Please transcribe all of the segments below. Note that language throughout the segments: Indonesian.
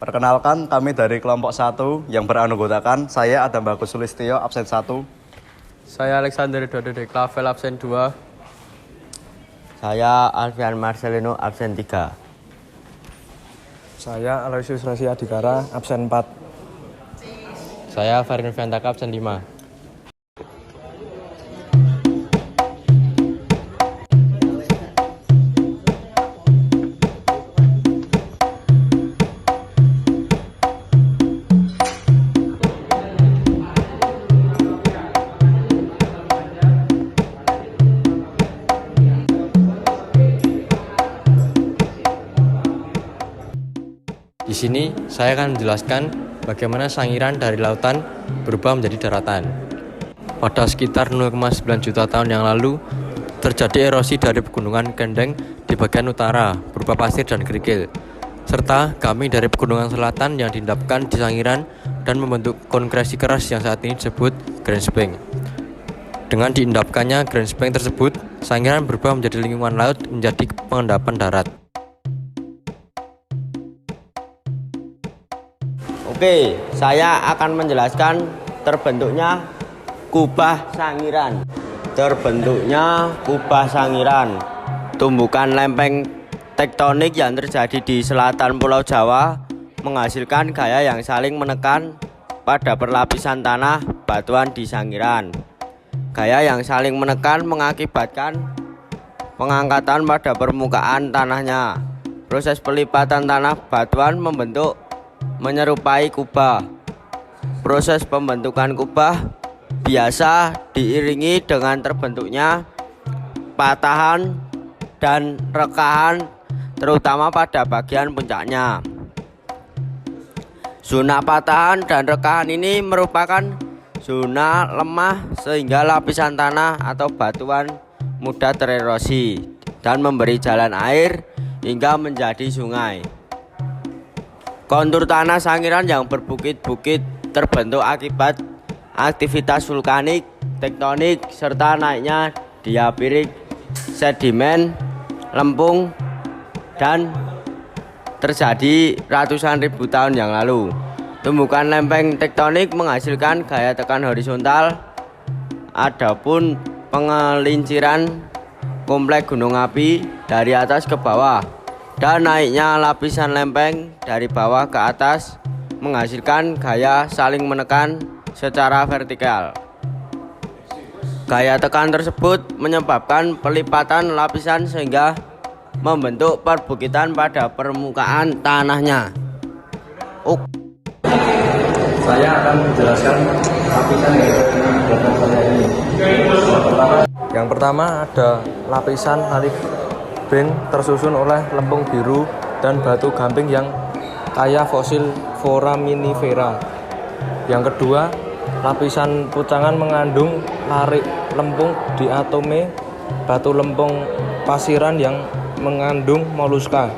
Perkenalkan, kami dari kelompok 1 yang beranggotakan saya Adam Bagus Sulistyo, absen 1. Saya Alexander Dodo de Clavel, absen 2. Saya Alfian Marcelino, absen 3. Saya Aloysius Rasi Adhikara, absen 4. Saya Farin Fiantaka, absen 5. Di sini saya akan menjelaskan bagaimana sangiran dari lautan berubah menjadi daratan. Pada sekitar 0,9 juta tahun yang lalu, terjadi erosi dari pegunungan Kendeng di bagian utara berupa pasir dan kerikil, serta kami dari pegunungan selatan yang diendapkan di sangiran dan membentuk konkresi keras yang saat ini disebut Grand Bank. Dengan diendapkannya Grand Bank tersebut, sangiran berubah menjadi lingkungan laut menjadi pengendapan darat. Oke, saya akan menjelaskan terbentuknya kubah sangiran. Tumbukan lempeng tektonik yang terjadi di selatan Pulau Jawa menghasilkan gaya yang saling menekan pada perlapisan tanah batuan di sangiran. Gaya yang saling menekan mengakibatkan pengangkatan pada permukaan tanahnya. Proses pelipatan tanah batuan menyerupai kubah. Proses pembentukan kubah biasa diiringi dengan terbentuknya patahan dan rekahan, terutama pada bagian puncaknya. Zona patahan dan rekahan ini merupakan zona lemah sehingga lapisan tanah atau batuan mudah tererosi dan memberi jalan air hingga menjadi sungai. Kontur tanah sangiran yang berbukit-bukit terbentuk akibat aktivitas vulkanik, tektonik, serta naiknya diapirik, sedimen, lempung, dan terjadi ratusan ribu tahun yang lalu. Tumbukan lempeng tektonik menghasilkan gaya tekan horizontal. Adapun pengelinciran kompleks gunung api dari atas ke bawah dan naiknya lapisan lempeng dari bawah ke atas menghasilkan gaya saling menekan secara vertikal. Gaya tekan tersebut menyebabkan pelipatan lapisan sehingga membentuk perbukitan pada permukaan tanahnya. Saya akan menjelaskan lapisan yang belakang saya ini. Yang pertama ada lapisan lalibin tersusun oleh lempung biru dan batu gamping yang kaya fosil foraminifera. Yang kedua, lapisan pucangan mengandung larik lempung diatome, batu lempung pasiran yang mengandung moluska,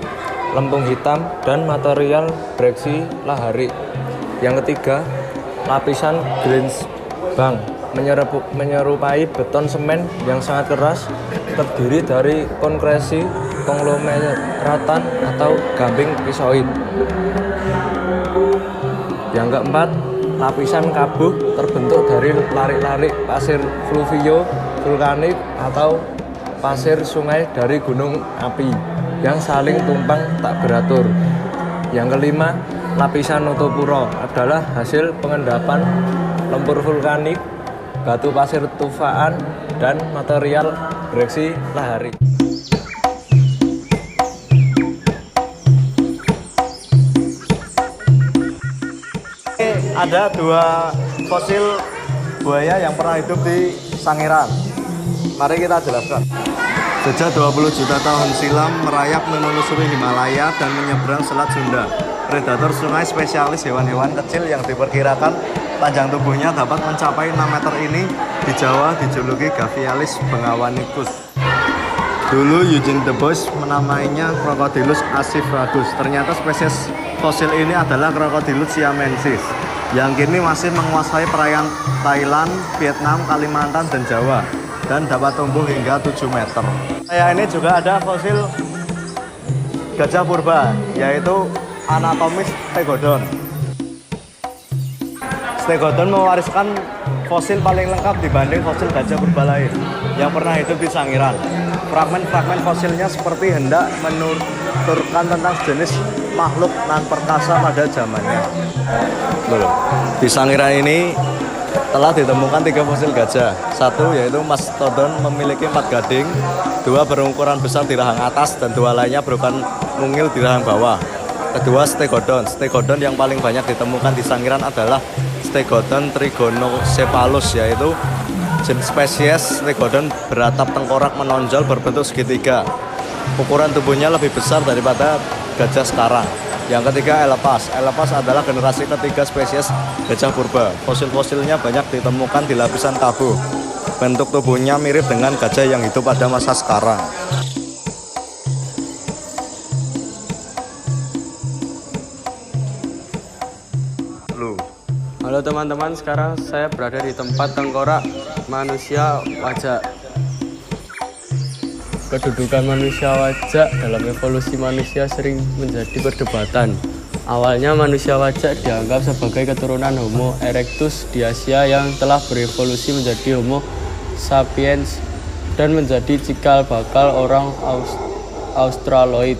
lempung hitam, dan material breksi lahari. Yang ketiga, lapisan greenbank menyerupai beton semen yang sangat keras, terdiri dari konkresi konglomeratan atau gamping pisoid. Yang keempat, lapisan kabuh terbentuk dari larik-larik pasir fluvio vulkanik atau pasir sungai dari gunung api yang saling tumpang tak beratur. Yang kelima, lapisan notopuro adalah hasil pengendapan lumpur vulkanik, batu pasir tufaan, dan material breksi lahari. Ada 2 fosil buaya yang pernah hidup di Sangiran. Mari kita jelaskan. Sejak 20 juta tahun silam merayap menelusuri Himalaya dan menyeberang Selat Sunda. Predator sungai spesialis hewan-hewan kecil yang diperkirakan panjang tubuhnya dapat mencapai 6 meter ini di Jawa dijuluki Gavialis bengawanicus. Dulu Eugene de Bois menamainya Crocodylus acifragus. Ternyata spesies fosil ini adalah Crocodylus siamensis yang kini masih menguasai perairan Thailand, Vietnam, Kalimantan, dan Jawa dan dapat tumbuh hingga 7 meter. Ini juga ada fosil gajah purba, yaitu anatomis stegodon. Stegodon mewariskan fosil paling lengkap dibanding fosil gajah purba lain yang pernah hidup di Sangiran. Fragmen-fragmen fosilnya seperti hendak menuturkan tentang jenis makhluk nan perkasa pada zamannya. Di Sangiran ini telah ditemukan 3 fosil gajah. 1 yaitu mastodon memiliki 4 gading, 2 berukuran besar di rahang atas dan 2 lainnya berukuran mungil di rahang bawah. Kedua stegodon. Stegodon yang paling banyak ditemukan di Sangiran adalah Stegodon trigonocephalus, yaitu jenis spesies stegodon beratap tengkorak menonjol berbentuk segitiga. Ukuran tubuhnya lebih besar daripada gajah sekarang. Yang ketiga elepas. Elepas adalah generasi ketiga spesies gajah purba. Fosil-fosilnya banyak ditemukan di lapisan tabuh. Bentuk tubuhnya mirip dengan gajah yang hidup pada masa sekarang. Halo teman-teman, sekarang saya berada di tempat tengkorak manusia wajak. Kedudukan manusia wajak dalam evolusi manusia sering menjadi perdebatan. Awalnya manusia wajak dianggap sebagai keturunan Homo erectus di Asia yang telah berevolusi menjadi Homo sapiens dan menjadi cikal bakal orang Australoid.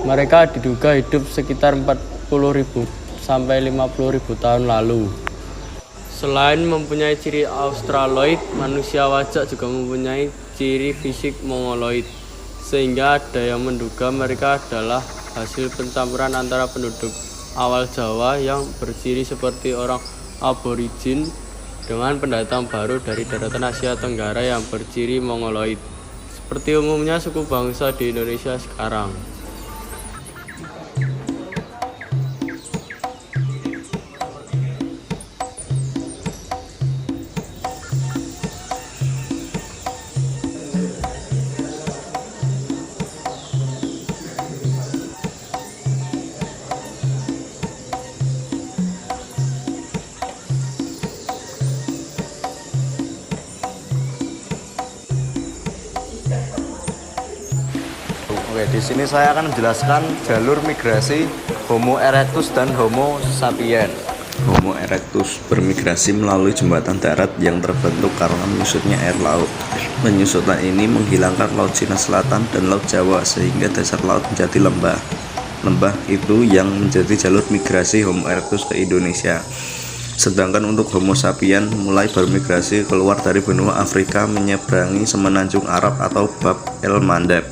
Mereka diduga hidup sekitar 40.000 sampai 50.000 tahun lalu. Selain mempunyai ciri Australoid, manusia wajak juga mempunyai ciri fisik Mongoloid, sehingga ada yang menduga mereka adalah hasil pencampuran antara penduduk awal Jawa yang berciri seperti orang aborigin dengan pendatang baru dari daratan Asia Tenggara yang berciri Mongoloid, seperti umumnya suku bangsa di Indonesia sekarang. Oke, di sini saya akan menjelaskan jalur migrasi Homo erectus dan Homo sapiens. Homo erectus bermigrasi melalui jembatan darat yang terbentuk karena menyusutnya air laut. Menyusutnya ini menghilangkan Laut Cina Selatan dan Laut Jawa sehingga dasar laut menjadi lembah. Lembah itu yang menjadi jalur migrasi Homo erectus ke Indonesia. Sedangkan untuk Homo sapiens mulai bermigrasi keluar dari benua Afrika menyeberangi semenanjung Arab atau Bab el Mandeb.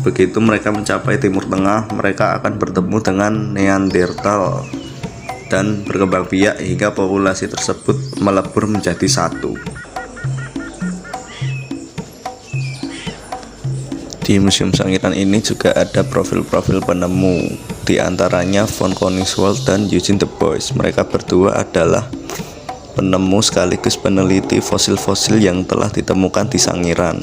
Begitu mereka mencapai Timur Tengah, mereka akan bertemu dengan Neanderthal dan berkembang biak hingga populasi tersebut melebur menjadi satu. Di Museum Sangiran ini juga ada profil-profil penemu, di antaranya von Koningswald dan Eugene de Bois. Mereka berdua adalah penemu sekaligus peneliti fosil-fosil yang telah ditemukan di Sangiran.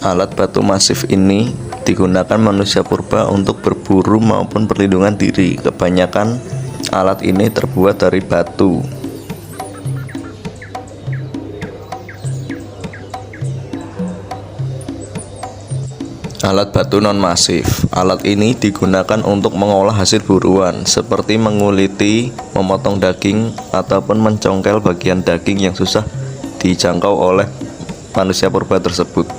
Alat batu masif ini digunakan manusia purba untuk berburu maupun perlindungan diri. Kebanyakan alat ini terbuat dari batu. Alat batu non-masif. Alat ini digunakan untuk mengolah hasil buruan, seperti menguliti, memotong daging, ataupun mencongkel bagian daging yang susah dijangkau oleh manusia purba tersebut.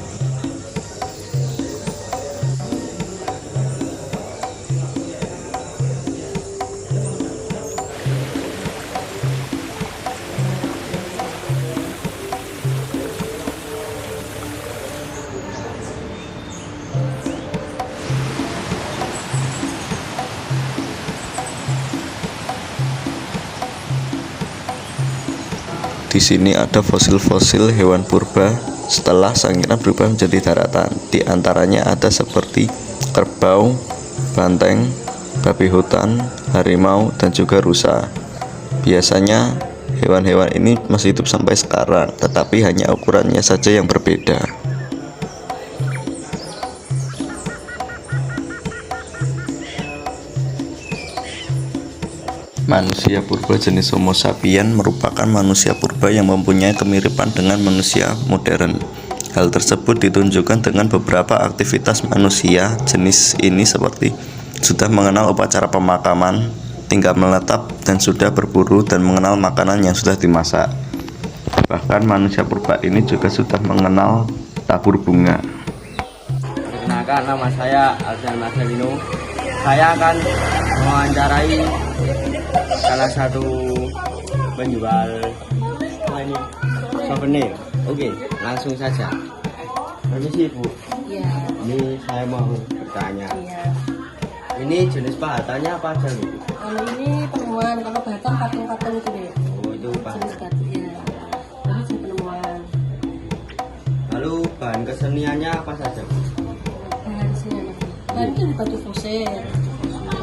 Di sini ada fosil-fosil hewan purba setelah Sangiran berubah menjadi daratan. Di antaranya ada seperti kerbau, banteng, babi hutan, harimau, dan juga rusa. Biasanya hewan-hewan ini masih hidup sampai sekarang, tetapi hanya ukurannya saja yang berbeda. Manusia purba jenis Homo sapien merupakan manusia purba yang mempunyai kemiripan dengan manusia modern. Hal tersebut ditunjukkan dengan beberapa aktivitas manusia jenis ini seperti sudah mengenal upacara pemakaman, tinggal menetap, dan sudah berburu dan mengenal makanan yang sudah dimasak. Bahkan manusia purba ini juga sudah mengenal tabur bunga. Perkenalkan, nama saya Alfian Marcelino. Saya akan mewawancarai salah satu penjual souvenir. Oke, langsung saja. Permisi Bu. Iya. Ini saya mau bertanya. Iya. Ini jenis pahatannya apa aja Bu? Kalau ini penemuan, kalau batam patung-patung itu deh. Oh, itu Jenis pahat. batu ya. Ini jenis penemuan. Lalu bahan keseniannya apa saja Bu? Bahan sini. Bahan itu di batu fosil.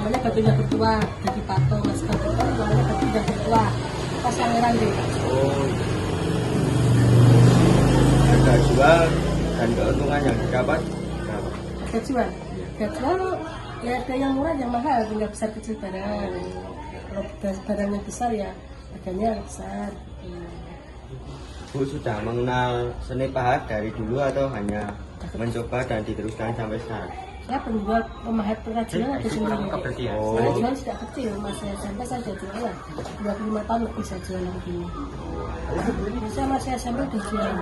Namanya batunya bertua, jadi patung. Nah, sekarang itu namanya batunya bertua. Pas sangiran deh. Oh. Harga jual dan keuntungan yang didapat berapa? Harga jual. Harga jual ya ada yang murah, yang mahal, tinggal besar kecil barang. Kalau barangnya besar ya harganya besar. Bu sudah mengenal seni pahat dari dulu atau hanya mencoba dan diteruskan sampai sekarang? Saya penjual pemahat pengrajinnya ada sendiri. Oh. Saya jual sudah kecil, masih SMP saya sudah jualan. 25 tahun lebih saya jualan begini. Saya masih SMP udah jualan.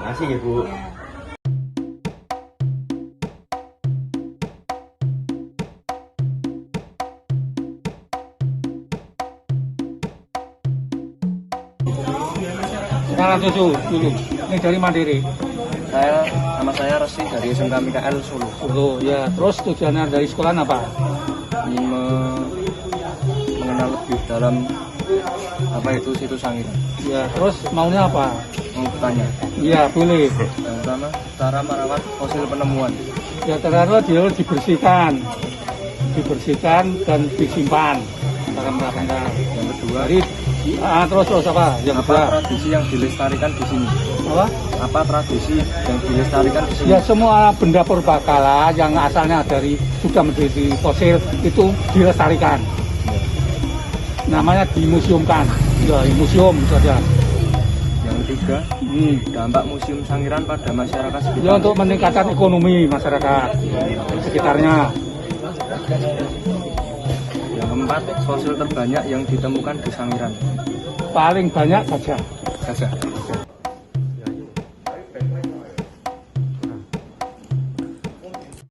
Masih ya Bu? Ya. Kenalan cucu dulu, ini dari Mandiri. Nama saya Resi dari SMK MKL Solo. Dulu ya, terus tujuannya dari sekolah apa? Ingin mengenal lebih dalam apa itu situs Sangiran. Ya, terus maunya apa? Mau bertanya. Iya, boleh. Yang pertama, cara merawat fosil penemuan. Ya, terlalu dia dibersihkan dan disimpan. Cara merawatnya. Yang kedua, Terus apa? Yang apa kedua, tradisi yang dilestarikan di sini? apa? Apa tradisi yang dilestarikan di sini? Ya, semua benda purbakala yang asalnya sudah menjadi fosil itu dilestarikan. Namanya dimuseumkan. Ya, di museum saja. Yang ketiga, dampak Museum Sangiran pada masyarakat sekitar. Ya, untuk meningkatkan ekonomi masyarakat sekitarnya. Yang keempat, fosil terbanyak yang ditemukan di Sangiran. Paling banyak saja. Gajah.